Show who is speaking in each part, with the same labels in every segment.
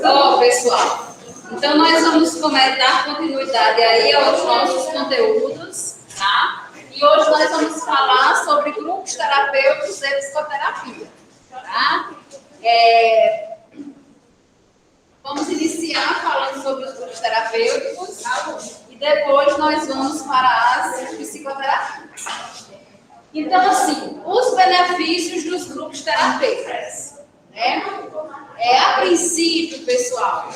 Speaker 1: Ó, pessoal, então nós vamos dar continuidade aí aos nossos conteúdos, tá? E hoje nós vamos falar sobre grupos terapêuticos e psicoterapia, tá? Vamos iniciar falando sobre os grupos terapêuticos e depois nós vamos para as psicoterapias. Então, assim, os benefícios dos grupos terapêuticos, né? A princípio, pessoal,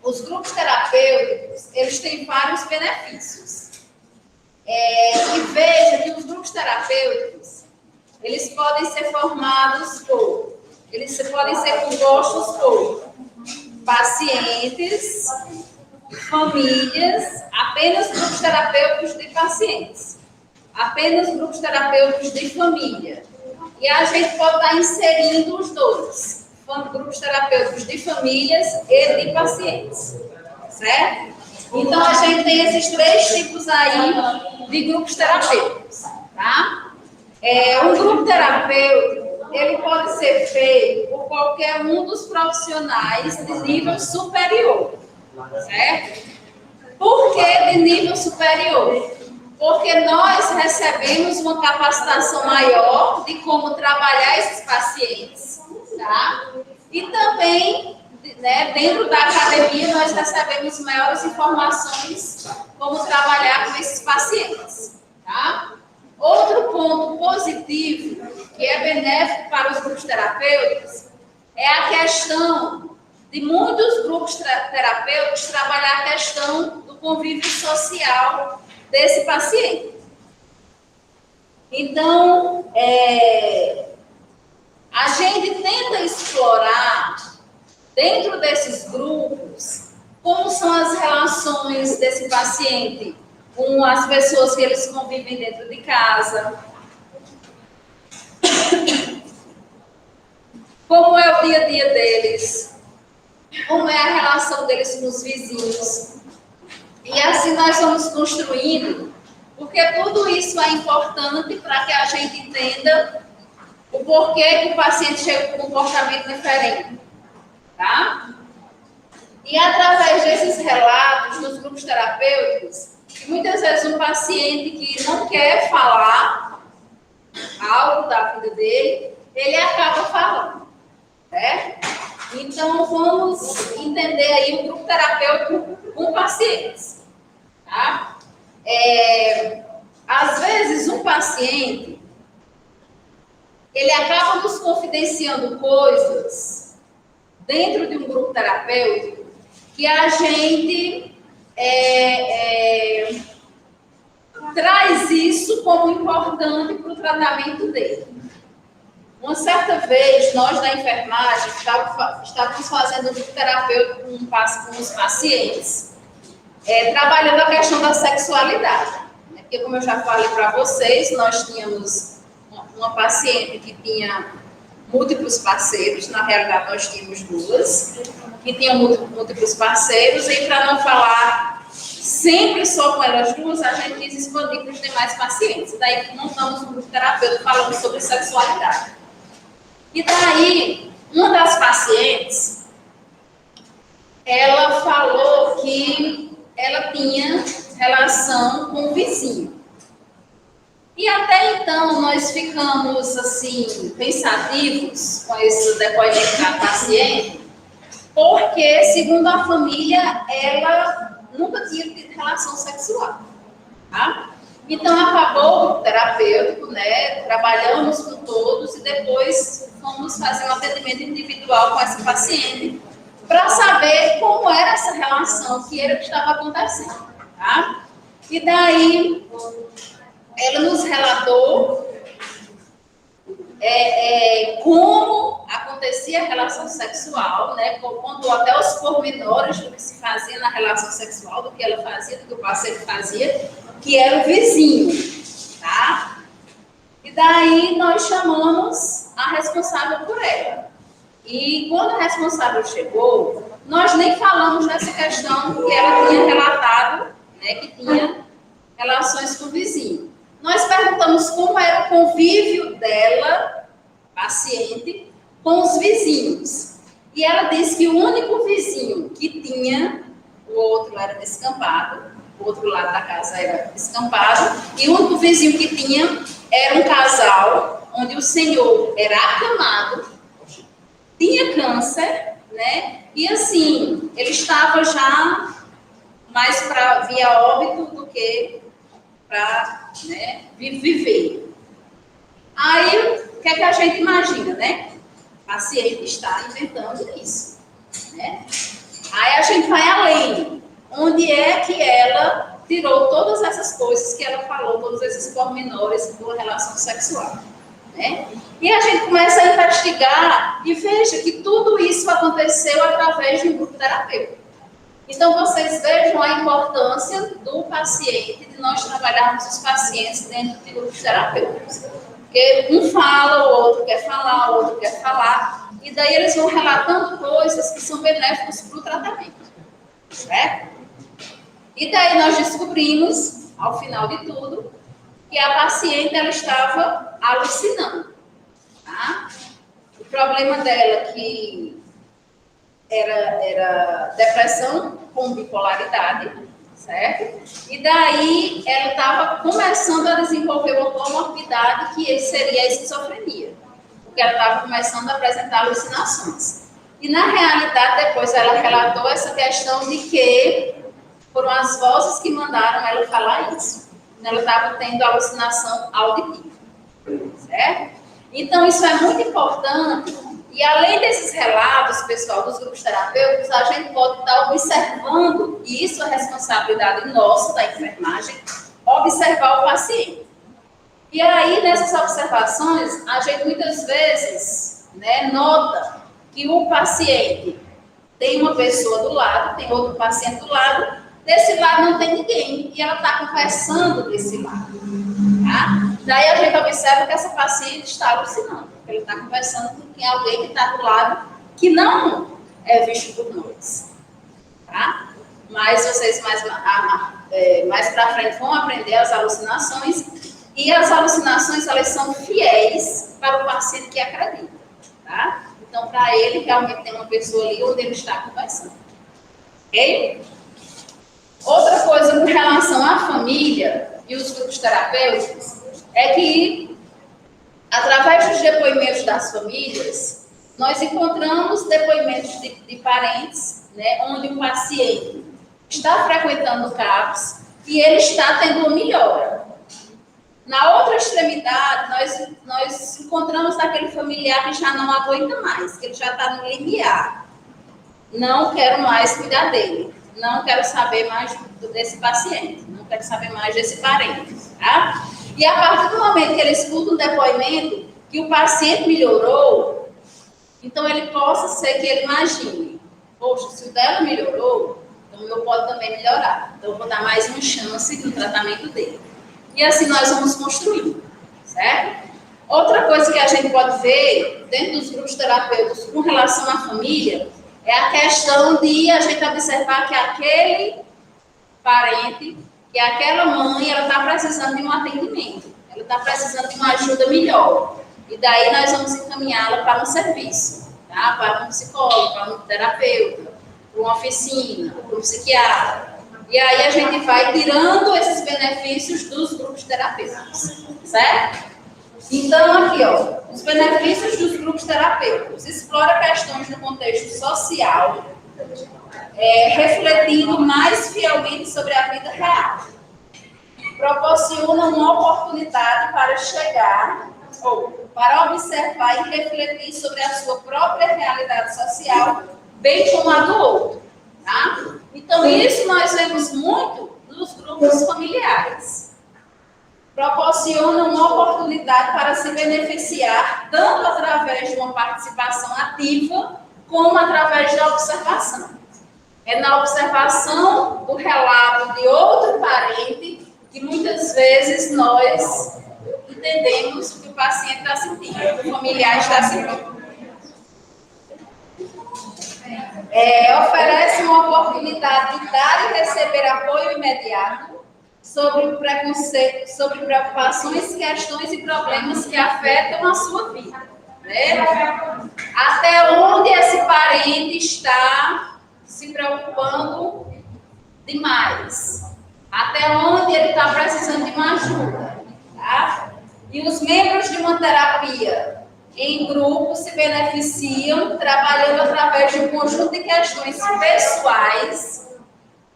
Speaker 1: os grupos terapêuticos, eles têm vários benefícios. E veja que os grupos terapêuticos, eles podem ser formados por, eles podem ser compostos por pacientes, famílias, apenas grupos terapêuticos de pacientes, apenas grupos terapêuticos de família. E a gente pode estar inserindo os dois, grupos terapêuticos de famílias e de pacientes, certo? Então, a gente tem esses três tipos aí de grupos terapêuticos, tá? Um grupo terapêutico, ele pode ser feito por qualquer um dos profissionais de nível superior, certo? Por que de nível superior? Porque nós recebemos uma capacitação maior de como trabalhar esses pacientes, tá? E também, né, dentro da academia, nós recebemos maiores informações como trabalhar com esses pacientes, tá? Outro ponto positivo, que é benéfico para os grupos terapêuticos, é a questão de muitos grupos terapêuticos trabalhar a questão do convívio social desse paciente. Então, a gente tenta explorar, dentro desses grupos, como são as relações desse paciente com as pessoas que eles convivem dentro de casa, como é o dia a dia deles, como é a relação deles com os vizinhos. E assim nós vamos construindo, porque tudo isso é importante para que a gente entenda o porquê que o paciente chega com um comportamento diferente, tá? E através desses relatos nos grupos terapêuticos, muitas vezes um paciente que não quer falar algo da vida dele, ele acaba falando, certo? Então, vamos entender aí o grupo terapêutico com pacientes, tá? Às vezes, um paciente, ele acaba nos confidenciando coisas dentro de um grupo terapêutico que a gente traz isso como importante para o tratamento dele. Uma certa vez, nós da enfermagem estávamos fazendo um grupo terapêutico com os pacientes, trabalhando a questão da sexualidade. Né? Porque, como eu já falei para vocês, nós tínhamos uma paciente que tinha múltiplos parceiros, na realidade nós tínhamos duas, que tinham múltiplos parceiros, e para não falar sempre só com elas duas, a gente quis expandir para os demais pacientes. Daí montamos um grupo terapêutico falando sobre sexualidade. E daí, uma das pacientes, ela falou que ela tinha relação com o vizinho. E até então, nós ficamos, assim, pensativos com esse depoimento da paciente, porque, segundo a família, ela nunca tinha tido relação sexual, tá? Então, acabou o terapêutico, né? Trabalhamos com todos e depois fomos fazer um atendimento individual com essa paciente para saber como era essa relação, que era o que estava acontecendo, tá? E daí, ela nos relatou como acontecia a relação sexual, né? Contou até os pormenores do que se fazia na relação sexual, do que ela fazia, do que o parceiro fazia, que era o vizinho, tá? E daí nós chamamos a responsável por ela. E quando a responsável chegou, nós nem falamos dessa questão que ela tinha relatado, né, que tinha relações com o vizinho. Nós perguntamos como era o convívio dela os vizinhos. E ela disse que o único vizinho que tinha, o outro era descampado, o outro lado da casa era descampado, e o único vizinho que tinha era um casal, onde o senhor era acamado, tinha câncer, né? E assim, ele estava já mais para via óbito do que para, né, viver. Aí, o que é que a gente imagina, né? O paciente está inventando isso, né? Aí a gente vai além. Onde é que ela tirou todas essas coisas que ela falou, todos esses pormenores da relação sexual, né? E a gente começa a investigar e veja que tudo isso aconteceu através de um grupo terapêutico. Então, vocês vejam a importância do paciente, de nós trabalharmos os pacientes dentro de grupos terapêuticos. Porque um fala, o outro quer falar, o outro quer falar, e daí eles vão relatando coisas que são benéficas para o tratamento, certo? E daí nós descobrimos, ao final de tudo, que a paciente ela estava alucinando, tá? O problema dela que era depressão com bipolaridade, certo? E daí ela estava começando a desenvolver uma comorbidade que seria a esquizofrenia, porque ela estava começando a apresentar alucinações. E na realidade, depois ela relatou essa questão de que foram as vozes que mandaram ela falar isso. Ela estava tendo alucinação auditiva, certo? Então, isso é muito importante. E além desses relatos, pessoal, dos grupos terapêuticos, a gente pode estar observando, e isso é responsabilidade nossa, da enfermagem, observar o paciente. E aí, nessas observações, a gente muitas vezes, né, nota que o paciente tem uma pessoa do lado, tem outro paciente do lado, desse lado não tem ninguém, e ela está conversando desse lado. Tá? Daí a gente observa que essa paciente está alucinando, porque ele está conversando com alguém que está do lado, que não é visto por nós. Tá? Mas vocês mais para frente vão aprender as alucinações, e as alucinações elas são fiéis para o paciente que acredita. Tá? Então, para ele, realmente tem uma pessoa ali onde ele está conversando. Ok? Outra coisa com relação à família e os grupos terapêuticos é que, através dos depoimentos das famílias, nós encontramos depoimentos de parentes, né, onde o paciente está frequentando CAPS e ele está tendo uma melhora. Na outra extremidade, nós encontramos aquele familiar que já não aguenta mais, que ele já está no limiar. Não quero mais cuidar dele. Não quero saber mais desse paciente, não quero saber mais desse parente, tá? E a partir do momento que ele escuta um depoimento que o paciente melhorou, então ele possa ser que ele imagine, poxa, se o dela melhorou, então o meu pode também melhorar. Então eu vou dar mais uma chance no tratamento dele. E assim nós vamos construindo, certo? Outra coisa que a gente pode ver dentro dos grupos terapêuticos com relação à família é a questão de a gente observar que aquele parente, que aquela mãe, ela está precisando de um atendimento, ela está precisando de uma ajuda melhor. E daí nós vamos encaminhá-la para um serviço, tá? Para um psicólogo, para um terapeuta, para uma oficina, para um psiquiatra. E aí a gente vai tirando esses benefícios dos grupos terapêuticos, certo? Então, aqui, ó, os benefícios dos grupos terapêuticos. Explora questões no contexto social, refletindo mais fielmente sobre a vida real. Proporciona uma oportunidade para chegar, ou para observar e refletir sobre a sua própria realidade social, bem como a do outro. Tá? Então, isso nós vemos muito nos grupos familiares. Proporciona uma oportunidade para se beneficiar tanto através de uma participação ativa, como através da observação. É na observação do relato de outro parente que muitas vezes nós entendemos o que o paciente está sentindo, o que o familiar está sentindo. Oferece uma oportunidade de dar e receber apoio imediato sobre preconceito, sobre preocupações, questões e problemas que afetam a sua vida. Né? Até onde esse parente está se preocupando demais? Até onde ele está precisando de uma ajuda, tá? E os membros de uma terapia em grupo se beneficiam trabalhando através de um conjunto de questões pessoais,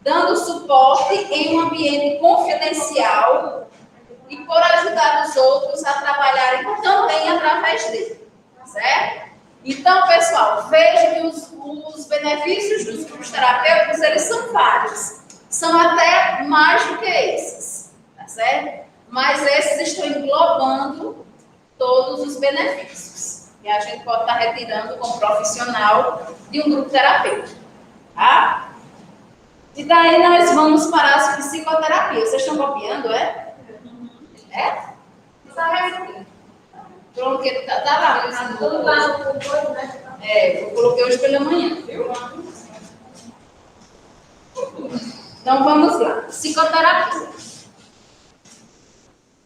Speaker 1: dando suporte em um ambiente confidencial e por ajudar os outros a trabalharem também através dele, certo? Então, pessoal, veja que os benefícios dos grupos terapêuticos, eles são vários. São até mais do que esses, tá certo? Mas esses estão englobando todos os benefícios que a gente pode estar retirando como profissional de um grupo terapêutico, tá? E daí nós vamos para as psicoterapias. Vocês estão copiando, é? É? Pronto, que tá lá. Eu coloquei hoje pela manhã, viu? Então vamos lá. Psicoterapia.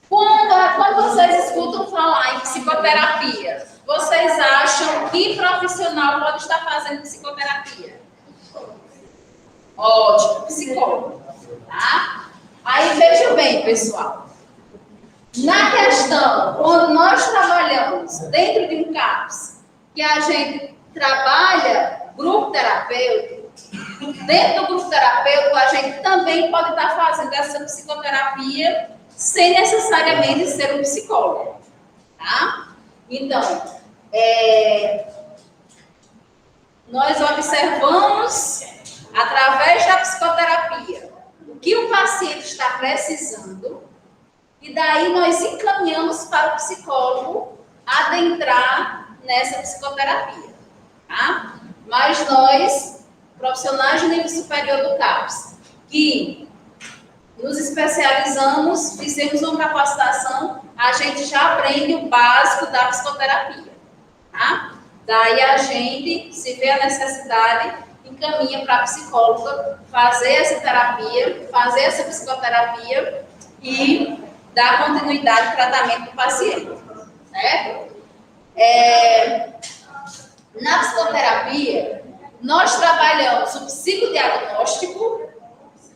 Speaker 1: Quando vocês escutam falar em psicoterapia, vocês acham que profissional pode estar fazendo psicoterapia? Ótimo, psicólogo. Tá? Aí veja bem, pessoal. Na questão, quando nós trabalhamos dentro de um CAPS, que a gente trabalha grupo terapêutico, dentro do grupo terapêutico a gente também pode estar fazendo essa psicoterapia sem necessariamente ser um psicólogo, tá? Então, nós observamos, através da psicoterapia, o que o paciente está precisando, e daí nós encaminhamos para o psicólogo adentrar nessa psicoterapia, tá? Mas nós, profissionais de nível superior do CAPS, que nos especializamos, fizemos uma capacitação, a gente já aprende o básico da psicoterapia, tá? Daí a gente, se vê a necessidade, encaminha para a psicóloga fazer essa terapia, fazer essa psicoterapia e dar continuidade ao tratamento do paciente, certo? Na psicoterapia, nós trabalhamos o psicodiagnóstico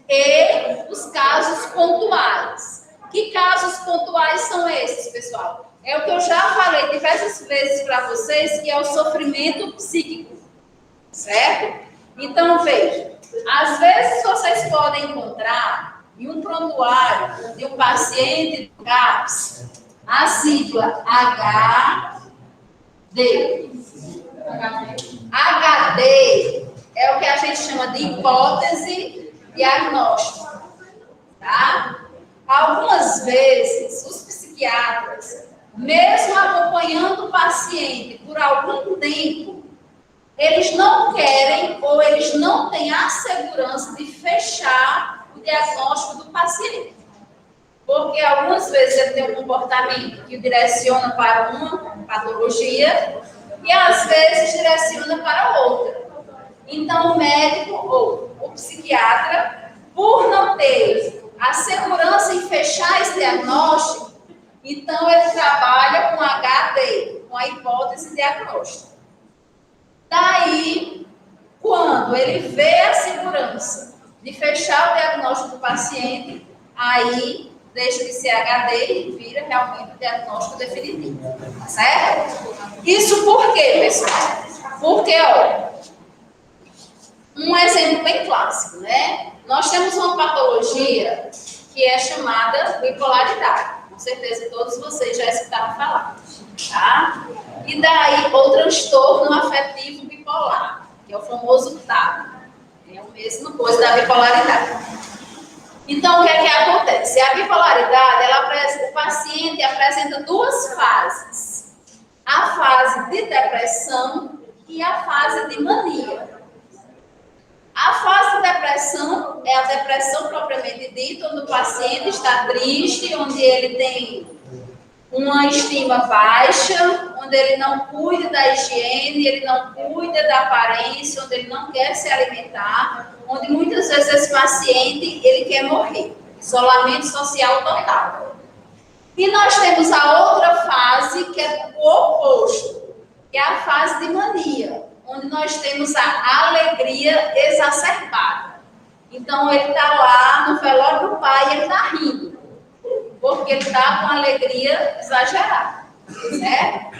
Speaker 1: e os casos pontuais. Que casos pontuais são esses, pessoal? É o que eu já falei diversas vezes para vocês, que é o sofrimento psíquico, certo? Então, veja, às vezes vocês podem encontrar em um prontuário de um paciente do CAPS a sigla HD. HD é o que a gente chama de hipótese diagnóstica, tá? Algumas vezes, os psiquiatras, mesmo acompanhando o paciente por algum tempo, eles não querem ou eles não têm a segurança de fechar o diagnóstico do paciente. Porque algumas vezes ele tem um comportamento que o direciona para uma patologia e às vezes direciona para outra. Então, o médico ou o psiquiatra, por não ter a segurança em fechar esse diagnóstico, então ele trabalha com HD, com a hipótese diagnóstica. Daí, quando ele vê a segurança de fechar o diagnóstico do paciente, aí deixa de ser HD e vira realmente o diagnóstico definitivo. Tá certo? Isso por quê, pessoal? Porque, olha, um exemplo bem clássico, né? Nós temos uma patologia que é chamada bipolaridade. Com certeza todos vocês já escutaram falar, tá? E daí, o transtorno afetivo bipolar, que é o famoso TAB. É a mesma coisa da bipolaridade. Então, o que é que acontece? A bipolaridade, o paciente apresenta duas fases. A fase de depressão e a fase de mania. A fase de depressão é a depressão propriamente dita, onde o paciente está triste, onde ele tem uma estima baixa, onde ele não cuida da higiene, ele não cuida da aparência, onde ele não quer se alimentar, onde muitas vezes esse paciente ele quer morrer. Isolamento social total. E nós temos a outra fase, que é o oposto, que é a fase de mania, onde nós temos a alegria exacerbada. Então, ele está lá no velório do pai e ele está rindo, porque ele está com alegria exagerada, certo?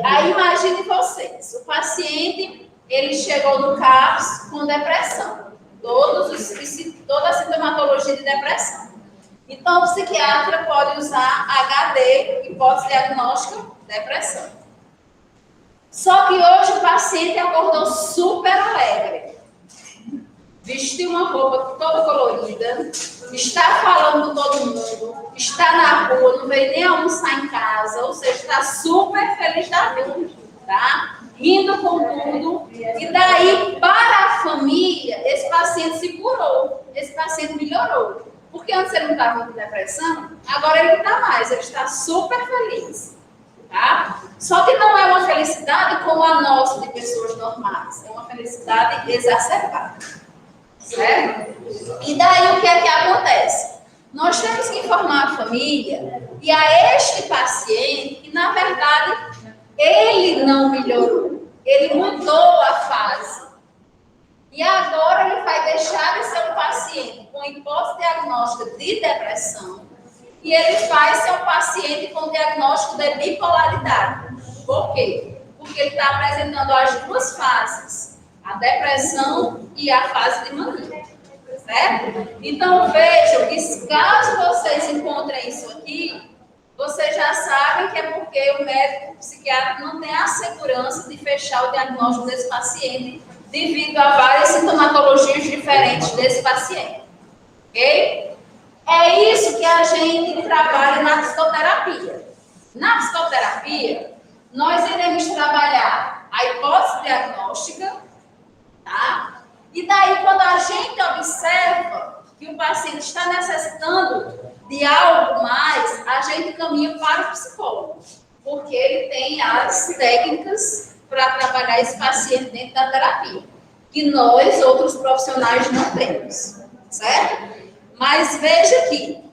Speaker 1: Aí imagine vocês, o paciente, ele chegou no CAPS com depressão, toda a sintomatologia de depressão. Então, o psiquiatra pode usar HD, hipótese diagnóstica, depressão. Só que hoje o paciente acordou super alegre, vestiu uma roupa toda colorida, está falando com todo mundo, está na rua, não veio nem almoçar em casa, ou seja, está super feliz da vida, tá? Rindo com tudo. E daí, para a família, esse paciente se curou, esse paciente melhorou. Porque antes ele não estava com depressão, agora ele não está mais, ele está super feliz, tá? Só que não é uma felicidade como a nossa de pessoas normais, é uma felicidade exacerbada. Certo? E daí o que é que acontece? Nós temos que informar a família e a este paciente que, na verdade, ele não melhorou, ele mudou a fase. E agora ele vai deixar de ser um paciente com hipótese diagnóstica de depressão e ele vai ser um paciente com diagnóstico de bipolaridade. Por quê? Porque ele está apresentando as duas fases, a depressão e a fase de mania, certo? Então, vejam que caso vocês encontrem isso aqui, vocês já sabem que é porque o médico, o psiquiatra, não tem a segurança de fechar o diagnóstico desse paciente devido a várias sintomatologias diferentes desse paciente, ok? É isso que a gente trabalha na psicoterapia. Na psicoterapia, nós iremos trabalhar a hipótese diagnóstica, tá? E daí, quando a gente observa que o paciente está necessitando de algo mais, a gente caminha para o psicólogo, porque ele tem as técnicas para trabalhar esse paciente dentro da terapia, que nós, outros profissionais, não temos, certo? Mas veja aqui,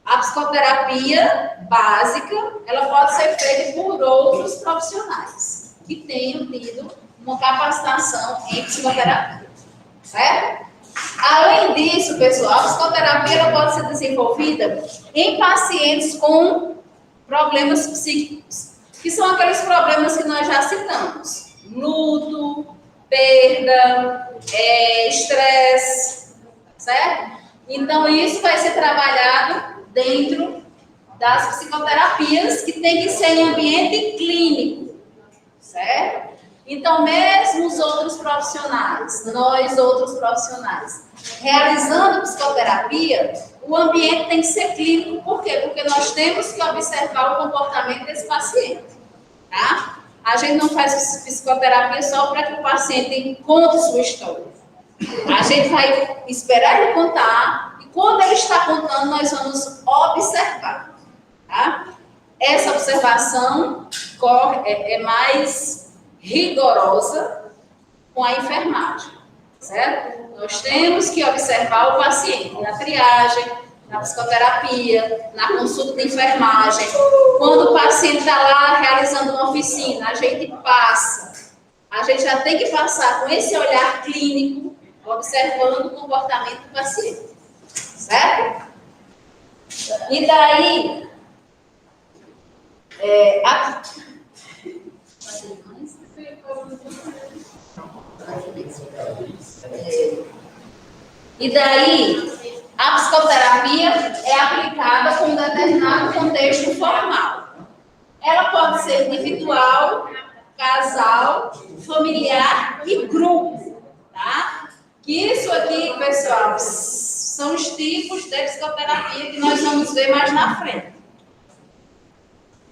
Speaker 1: a psicoterapia básica, ela pode ser feita por outros profissionais que tenham tido uma capacitação em psicoterapia, certo? Além disso, pessoal, a psicoterapia ela pode ser desenvolvida em pacientes com problemas psíquicos, que são aqueles problemas que nós já citamos: luto, perda, estresse, certo? Então, isso vai ser trabalhado dentro das psicoterapias, que tem que ser em ambiente clínico, certo? Então, mesmo os outros profissionais, nós outros profissionais, realizando psicoterapia, o ambiente tem que ser clínico. Por quê? Porque nós temos que observar o comportamento desse paciente, tá? A gente não faz psicoterapia só para que o paciente conte sua história. A gente vai esperar ele contar e quando ele está contando, nós vamos observar, tá? Essa observação é mais rigorosa com a enfermagem, certo? Nós temos que observar o paciente na triagem, na psicoterapia, na consulta de enfermagem. Quando o paciente está lá realizando uma oficina, a gente já tem que passar com esse olhar clínico, observando o comportamento do paciente, certo? E daí, a psicoterapia é aplicada com um determinado contexto formal. Ela pode ser individual, casal, familiar e grupo, tá? Que isso aqui, pessoal, são os tipos de psicoterapia que nós vamos ver mais na frente.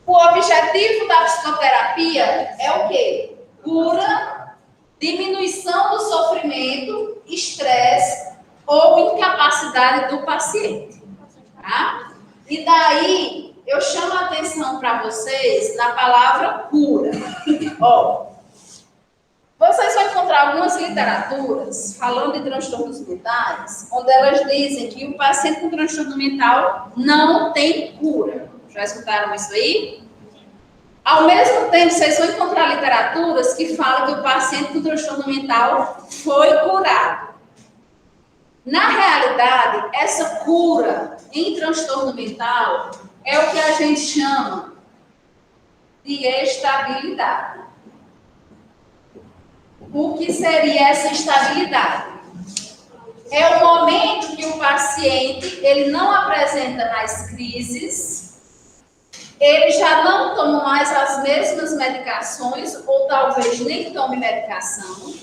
Speaker 1: O objetivo da psicoterapia é o quê? Cura, diminuição do sofrimento, estresse ou incapacidade do paciente, tá? E daí, eu chamo a atenção para vocês na palavra cura. Ó, vocês vão encontrar algumas literaturas falando de transtornos mentais, onde elas dizem que o paciente com transtorno mental não tem cura. Já escutaram isso aí? Ao mesmo tempo, vocês vão encontrar literaturas que falam que o paciente com transtorno mental foi curado. Na realidade, essa cura em transtorno mental é o que a gente chama de estabilidade. O que seria essa estabilidade? É o momento que o paciente ele não apresenta mais crises, ele já não toma mais as mesmas medicações, ou talvez nem tome medicação,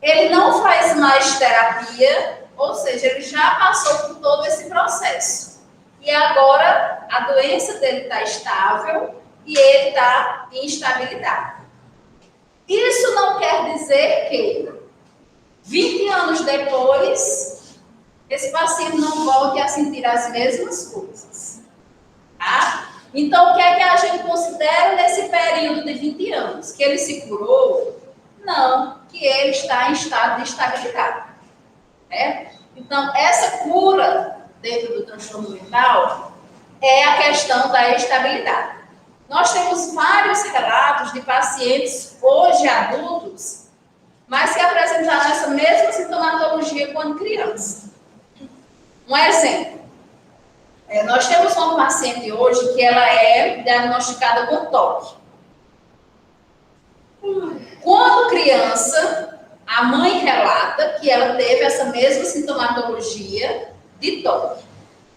Speaker 1: ele não faz mais terapia, ou seja, ele já passou por todo esse processo. E agora a doença dele está estável e ele está em estabilidade. Isso não quer dizer que 20 anos depois, esse paciente não volte a sentir as mesmas coisas. Tá? Então, o que é que a gente considera nesse período de 20 anos? Que ele se curou? Não, que ele está em estado de estabilidade. Né? Então, essa cura dentro do transtorno mental é a questão da estabilidade. Nós temos vários relatos de pacientes, hoje adultos, mas que apresentaram essa mesma sintomatologia quando criança. Um exemplo. Nós temos uma paciente hoje que ela é diagnosticada com TOC. Quando criança, a mãe relata que ela teve essa mesma sintomatologia de TOC.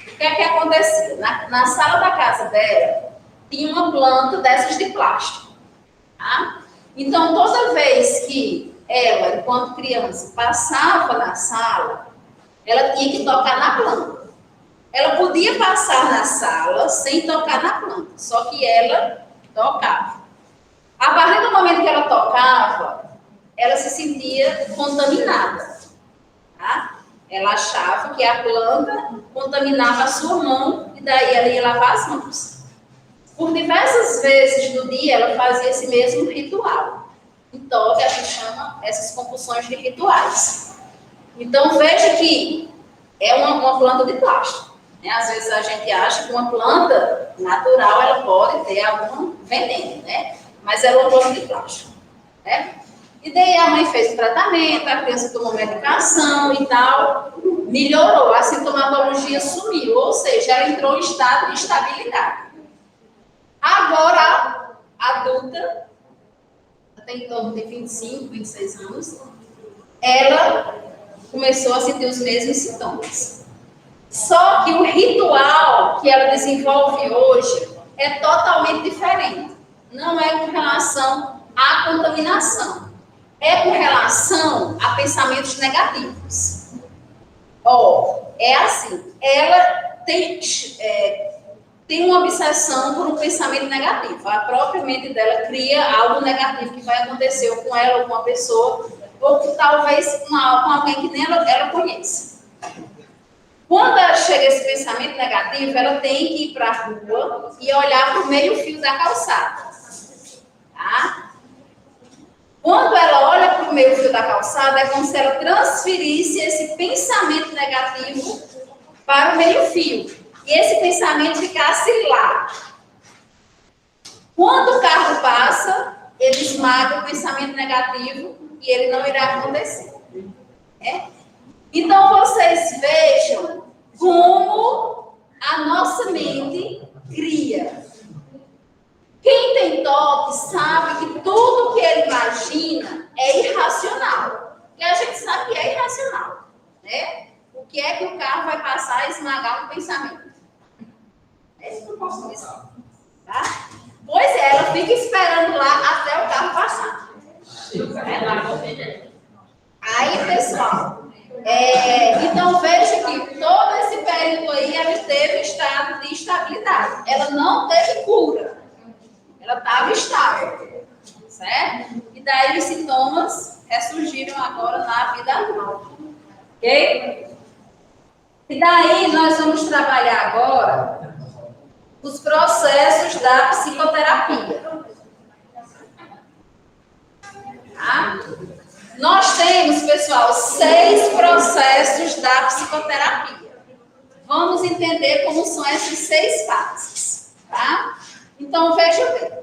Speaker 1: O que é que acontecia? Na sala da casa dela, tinha uma planta dessas de plástico. Tá? Então, toda vez que ela, enquanto criança, passava na sala, ela tinha que tocar na planta. Ela podia passar na sala sem tocar na planta, só que ela tocava. A partir do momento que ela tocava, ela se sentia contaminada. Tá? Ela achava que a planta contaminava a sua mão e daí ela ia lavar as mãos. Por diversas vezes no dia, ela fazia esse mesmo ritual. Então, que a gente chama essas compulsões de rituais. Então, veja que é uma planta de plástico. Né? Às vezes a gente acha que uma planta natural ela pode ter algum veneno, né? Mas ela é uma planta de plástico. Né? E daí a mãe fez o tratamento, a criança tomou medicação e tal, melhorou, a sintomatologia sumiu, ou seja, ela entrou em estado de estabilidade. Agora, adulta, até em torno de 25, 26 anos, ela começou a sentir os mesmos sintomas. Só que o ritual que ela desenvolve hoje é totalmente diferente. Não é com relação à contaminação. É com relação a pensamentos negativos. É assim, ela tem uma obsessão por um pensamento negativo. A própria mente dela cria algo negativo que vai acontecer ou com ela ou com uma pessoa, ou que talvez com alguém que nem ela conhece. Quando ela chega a esse pensamento negativo, ela tem que ir para a rua e olhar para o meio-fio da calçada. Tá? Quando ela olha para o meio-fio da calçada, é como se ela transferisse esse pensamento negativo para o meio-fio. E esse pensamento ficasse lá. Quando o carro passa, ele esmaga o pensamento negativo e ele não irá acontecer. Né? Então, vocês vejam como a nossa mente cria. Quem tem TOC sabe que tudo que ele imagina é irracional. E a gente sabe que é irracional. Né? O que é que o carro vai passar e esmagar um pensamento? Esse não posso pensar. Tá? Pois é, ela fica esperando lá até o carro passar. Aí, pessoal, então veja que todo esse período aí ela teve estado de estabilidade. Ela não teve cura. Ela estava estável. Certo? E daí os sintomas ressurgiram agora na vida adulta. Ok? E daí nós vamos trabalhar agora os processos da psicoterapia. Tá? Nós temos, pessoal, 6 processos da psicoterapia. Vamos entender como são essas 6 fases. Tá? Então, veja bem.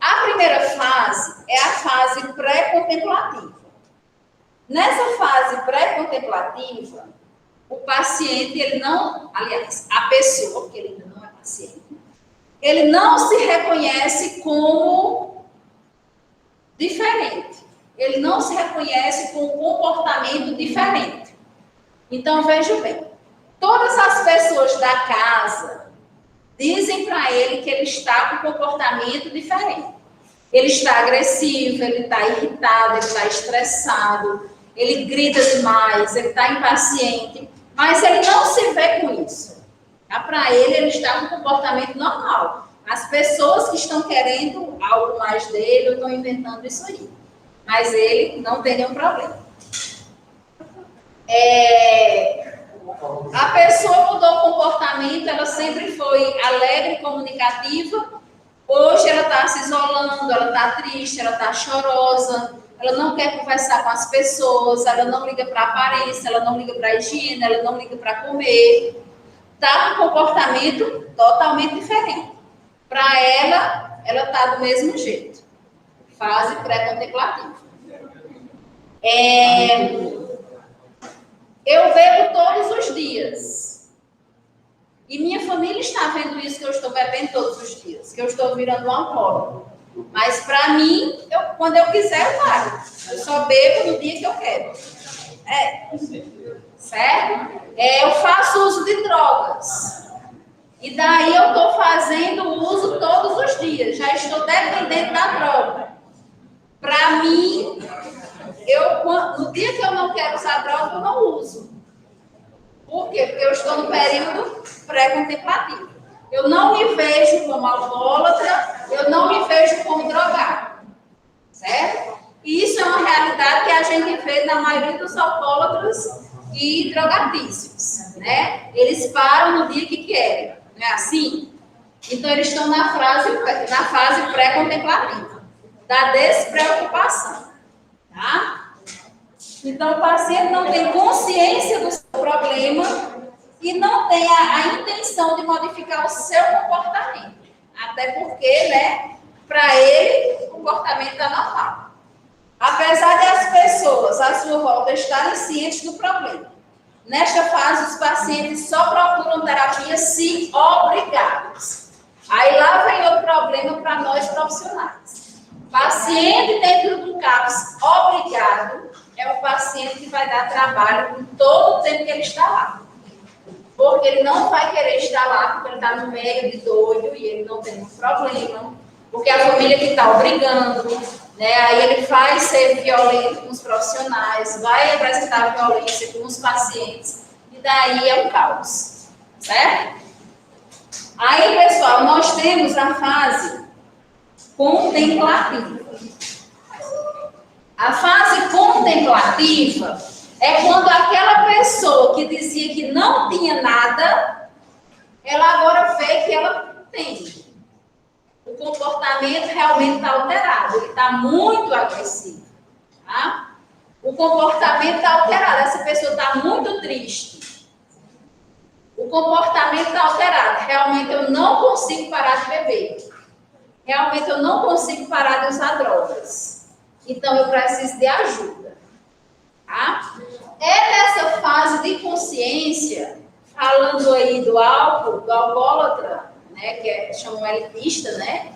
Speaker 1: A primeira fase é a fase pré-contemplativa. Nessa fase pré-contemplativa, o paciente, ele não, aliás, a pessoa, porque ele ainda não é paciente, ele não se reconhece como diferente. Ele não se reconhece com um comportamento diferente. Então, veja bem, todas as pessoas da casa dizem para ele que ele está com um comportamento diferente. Ele está agressivo, ele está irritado, ele está estressado, ele grita demais, ele está impaciente, mas ele não se vê com isso. Tá? Para ele está com um comportamento normal. As pessoas que estão querendo algo mais dele, estão inventando isso aí. Mas ele não tem nenhum problema. A pessoa mudou o comportamento, ela sempre foi alegre e comunicativa. Hoje ela está se isolando, ela está triste, ela está chorosa, ela não quer conversar com as pessoas, ela não liga para a aparência, ela não liga para a higiene, ela não liga para comer. Está com um comportamento totalmente diferente. Para ela está do mesmo jeito. Fase pré-contemplativa. Eu bebo todos os dias. E minha família está vendo isso, que eu estou bebendo todos os dias, que eu estou virando um alcoólico. Mas para mim, quando eu quiser, eu paro. Eu só bebo no dia que eu quero. Certo? Eu faço uso de drogas. E daí eu estou fazendo uso todos os dias. Já estou dependente da droga. Para mim, no dia que eu não quero usar droga, eu não uso. Por quê? Porque eu estou no período pré-contemplativo. Eu não me vejo como alcoólatra, eu não me vejo como drogado. Certo? E isso é uma realidade que a gente vê na maioria dos alcoólatras e drogatícios. Né? Eles param no dia que querem. Não é assim? Então, eles estão na fase pré-contemplativa, da despreocupação. Tá? Então, o paciente não tem consciência do seu problema e não tem a intenção de modificar o seu comportamento. Até porque, né, para ele, o comportamento está normal. Apesar de as pessoas à sua volta estarem cientes do problema, nesta fase, os pacientes só procuram terapia se obrigados. Aí lá vem outro problema para nós profissionais. Paciente dentro do CAPS obrigado é o paciente que vai dar trabalho por todo o tempo que ele está lá. Porque ele não vai querer estar lá, porque ele está no meio de doido e ele não tem nenhum problema. Porque a família que está obrigando, né? Aí ele vai ser violento com os profissionais, vai apresentar violência com os pacientes, e daí é um caos, certo? Aí, pessoal, nós temos a fase contemplativa. A fase contemplativa é quando aquela pessoa que dizia que não tinha nada, ela agora vê que ela tem. O comportamento realmente está alterado, ele está muito agressivo. Tá? O comportamento está alterado, essa pessoa está muito triste. O comportamento está alterado, realmente eu não consigo parar de beber. Realmente eu não consigo parar de usar drogas. Então eu preciso de ajuda. Tá? É nessa fase de consciência, falando aí do álcool, do alcoólatra, né, que chamam elitista, né,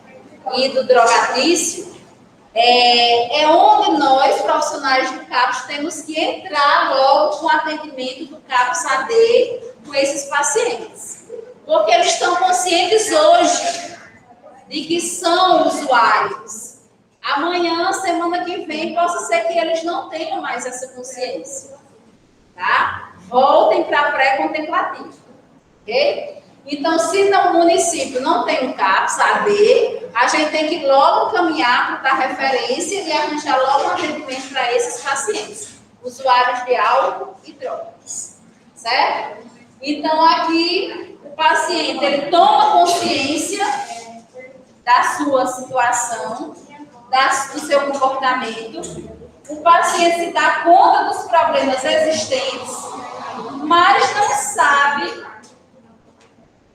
Speaker 1: e do drogatício, é onde nós, profissionais do CAPS, temos que entrar logo com o atendimento do CAPS AD com esses pacientes. Porque eles estão conscientes hoje de que são usuários. Amanhã, semana que vem, possa ser que eles não tenham mais essa consciência. Tá? Voltem para a pré-contemplativa. Ok? Então, se no município não tem um CAPS AD, a gente tem que logo caminhar para dar referência e arranjar logo um atendimento para esses pacientes, usuários de álcool e drogas. Certo? Então, aqui, o paciente, ele toma consciência da sua situação, do seu comportamento, o paciente se dá conta dos problemas existentes, mas não sabe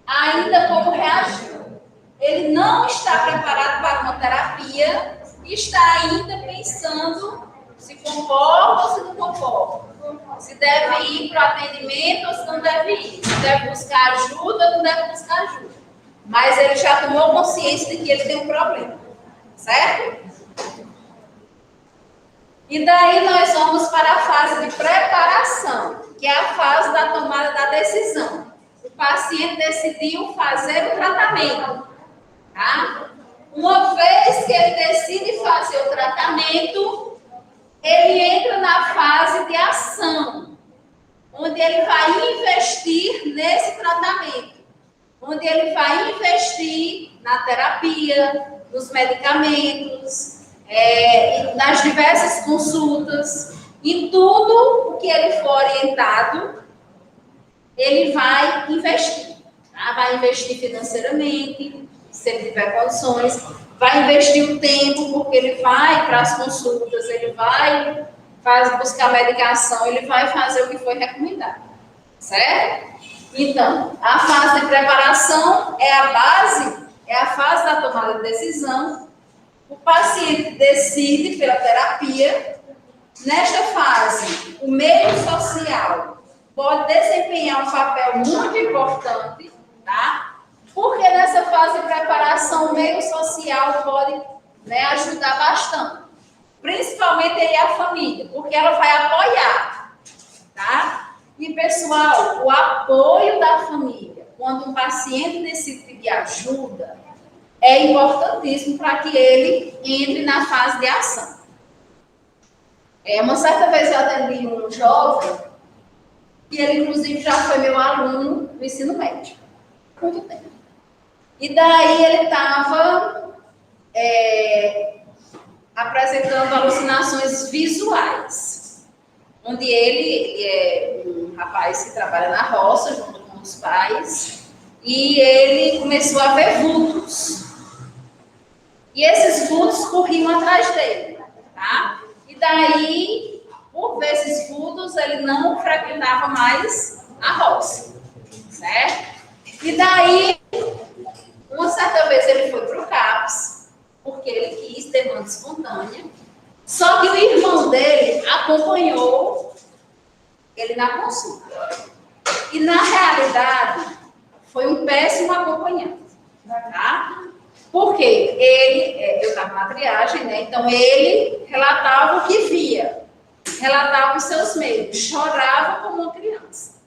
Speaker 1: ainda como reagir. Ele não está preparado para uma terapia está ainda pensando se concorda ou se não concorda. Se deve ir para o atendimento ou se não deve ir. Se deve buscar ajuda ou não deve buscar ajuda. Mas ele já tomou consciência de que ele tem um problema. Certo? E daí nós vamos para a fase de preparação, que é a fase da tomada da decisão. O paciente decidiu fazer o tratamento. Tá? Uma vez que ele decide fazer o tratamento, ele entra na fase de ação, onde ele vai investir nesse tratamento, onde ele vai investir na terapia, nos medicamentos, nas diversas consultas, em tudo o que ele for orientado, ele vai investir. Tá? Vai investir financeiramente, se ele tiver condições, vai investir o tempo, porque ele vai para as consultas, ele vai buscar medicação, ele vai fazer o que foi recomendado. Certo? Então, a fase de preparação é a base, é a fase da tomada de decisão. O paciente decide pela terapia. Nesta fase, o meio social pode desempenhar um papel muito importante, tá? Porque nessa fase de preparação, o meio social pode, ajudar bastante. Principalmente aí a família, porque ela vai apoiar, tá? E, pessoal, o apoio da família, quando um paciente decide pedir ajuda, é importantíssimo para que ele entre na fase de ação. Uma certa vez eu atendi um jovem, e ele, inclusive, já foi meu aluno do ensino médio, muito tempo. E daí ele estava apresentando alucinações visuais, onde ele é um rapaz que trabalha na roça, junto com os pais, e ele começou a ver vultos. E esses vultos corriam atrás dele, tá? E daí, por ver esses vultos, ele não frequentava mais a roça, certo? E daí, uma certa vez ele foi para o CAPS, porque ele quis ter demanda espontânea, só que o irmão dele acompanhou ele na consulta. E, na realidade, foi um péssimo acompanhante, tá? Porque eu estava na triagem, né? Então ele relatava o que via, relatava os seus medos, chorava como uma criança.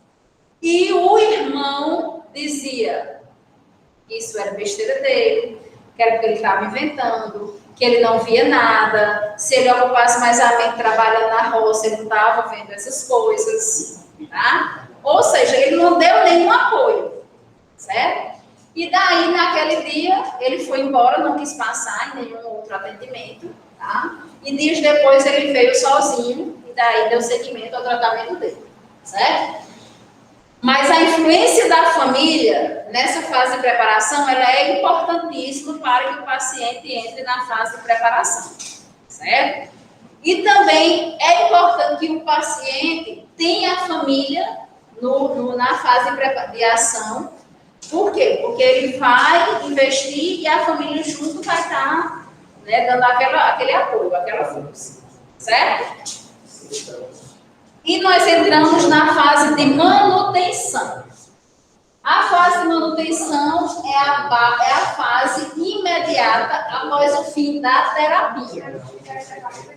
Speaker 1: E o irmão dizia que isso era besteira dele, que era porque ele estava inventando, que ele não via nada, se ele ocupasse mais a mente trabalhando na roça, ele não estava vendo essas coisas, tá? Ou seja, ele não deu nenhum apoio, certo? E daí, naquele dia, ele foi embora, não quis passar em nenhum outro atendimento, tá? E dias depois ele veio sozinho, e daí deu seguimento ao tratamento dele, certo? Mas a influência da família, nessa fase de preparação, ela é importantíssima para que o paciente entre na fase de preparação, certo? E também é importante que o paciente tenha a família na fase de ação. Por quê? Porque ele vai investir e a família junto vai estar, dando aquele apoio, aquela força. Certo? E nós entramos na fase de manutenção. A fase de manutenção é a fase imediata após o fim da terapia.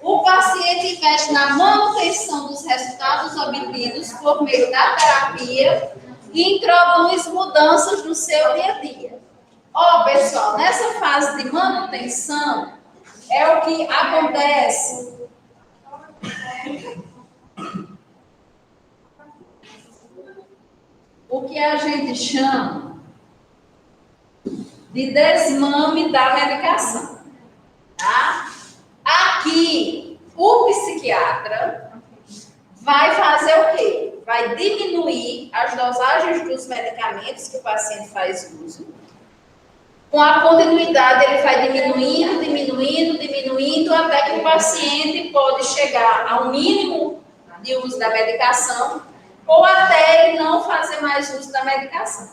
Speaker 1: O paciente investe na manutenção dos resultados obtidos por meio da terapia e introduz mudanças no seu dia a dia. Pessoal, nessa fase de manutenção é o que acontece. O que a gente chama de desmame da medicação. Tá? Aqui, o psiquiatra vai fazer o quê? Vai diminuir as dosagens dos medicamentos que o paciente faz uso. Com a continuidade, ele vai diminuindo, até que o paciente pode chegar ao mínimo de uso da medicação ou até ele não fazer mais uso da medicação.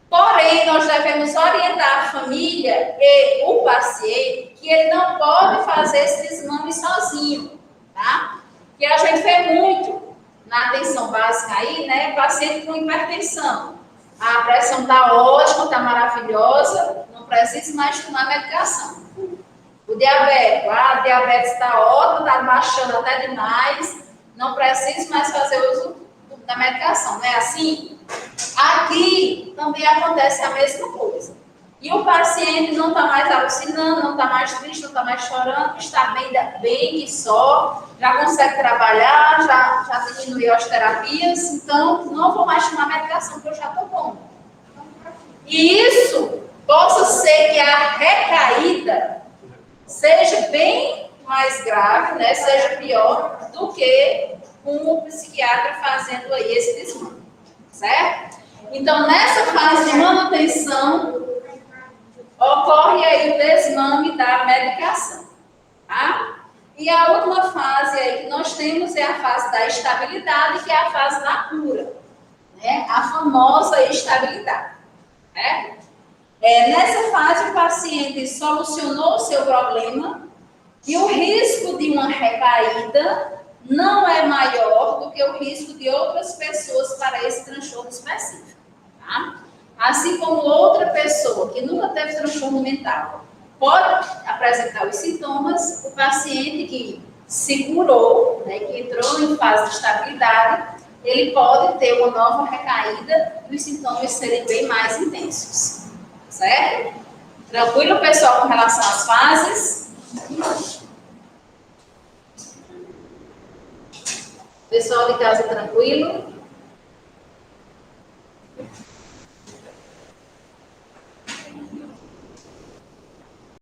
Speaker 1: Porém, nós devemos orientar a família e o paciente que ele não pode fazer esse desmame sozinho, tá? Que a gente vê muito na atenção básica aí, né? Paciente com hipertensão. A pressão está ótima, está maravilhosa, não precisa mais tomar medicação. O diabético, a diabetes está ótima, está baixando até demais, não precisa mais fazer uso da medicação, não é assim? Aqui também acontece a mesma coisa. E o paciente não está mais alucinando, não está mais triste, não está mais chorando, está bem que só, já consegue trabalhar, já diminuiu as terapias, então não vou mais tomar medicação, porque eu já estou bom. E isso possa ser que a recaída seja bem mais grave, né, seja pior do que um psiquiatra fazendo aí esse desmame, certo? Então, nessa fase de manutenção, ocorre aí o desmame da medicação, tá? E a última fase aí que nós temos é a fase da estabilidade, que é a fase da cura, né? A famosa estabilidade, né? Nessa fase, o paciente solucionou o seu problema e o risco de uma recaída não é maior do que o risco de outras pessoas para esse transtorno específico, tá? Assim como outra pessoa que nunca teve transtorno mental pode apresentar os sintomas, o paciente que se curou, né, que entrou em fase de estabilidade, ele pode ter uma nova recaída e os sintomas serem bem mais intensos, certo? Tranquilo, pessoal, com relação às fases? Pessoal de casa, tranquilo?